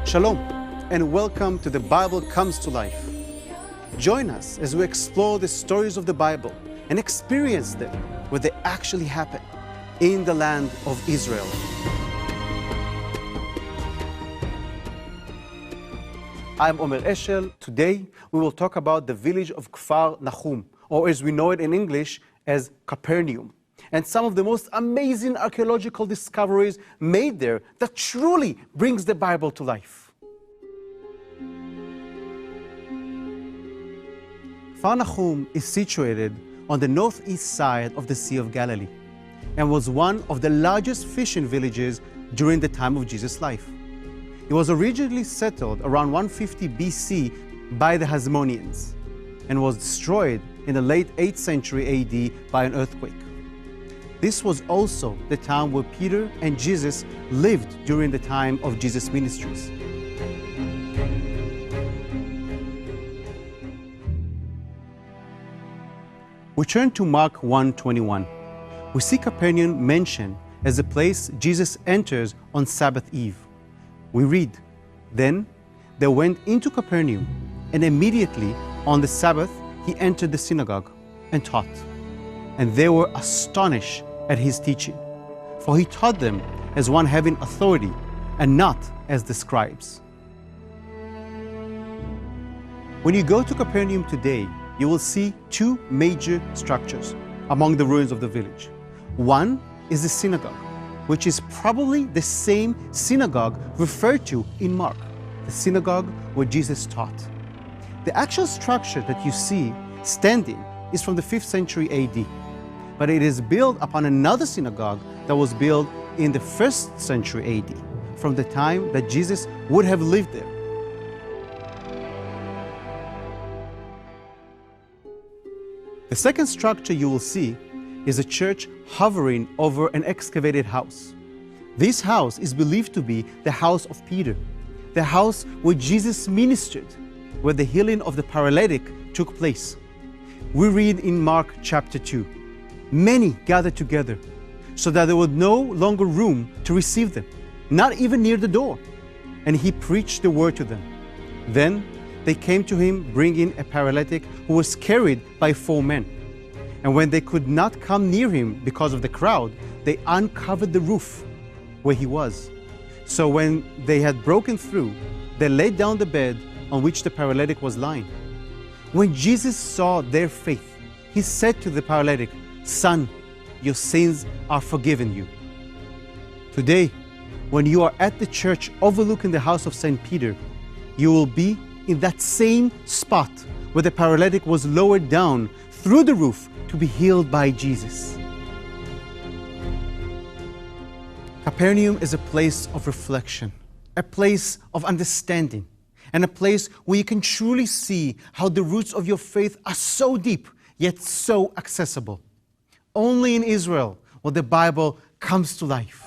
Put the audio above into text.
Shalom, and welcome to The Bible Comes to Life. Join us as we explore the stories of the Bible and experience them where they actually happen, in the land of Israel. I'm Omer Eshel. Today we will talk about the village of Kfar Nahum, or as we know it in English as Capernaum, and some of the most amazing archaeological discoveries made there that truly brings the Bible to life. Kfar Nahum is situated on the northeast side of the Sea of Galilee and was one of the largest fishing villages during the time of Jesus' life. It was originally settled around 150 BC by the Hasmoneans and was destroyed in the late 8th century AD by an earthquake. This was also the town where Peter and Jesus lived during the time of Jesus' ministries. We turn to Mark 1:21. We see Capernaum mentioned as a place Jesus enters on Sabbath Eve. We read, "Then they went into Capernaum, and immediately on the Sabbath he entered the synagogue and taught. And they were astonished at his teaching, for he taught them as one having authority and not as the scribes." When you go to Capernaum today, you will see two major structures among the ruins of the village. One is the synagogue, which is probably the same synagogue referred to in Mark, the synagogue where Jesus taught. The actual structure that you see standing is from the 5th century AD, but it is built upon another synagogue that was built in the 1st century AD, from the time that Jesus would have lived there. The second structure you will see is a church hovering over an excavated house. This house is believed to be the house of Peter, the house where Jesus ministered, where the healing of the paralytic took place. We read in Mark chapter 2, "Many gathered together, so that there was no longer room to receive them, not even near the door. And he preached the word to them. Then they came to him, bringing a paralytic who was carried by 4 men. And when they could not come near him because of the crowd, they uncovered the roof where he was. So when they had broken through, they laid down the bed on which the paralytic was lying. When Jesus saw their faith, he said to the paralytic, 'Son, your sins are forgiven you.'" Today, when you are at the church overlooking the house of St. Peter, you will be in that same spot where the paralytic was lowered down through the roof to be healed by Jesus. Capernaum is a place of reflection, a place of understanding, and a place where you can truly see how the roots of your faith are so deep, yet so accessible. Only in Israel where the Bible comes to life.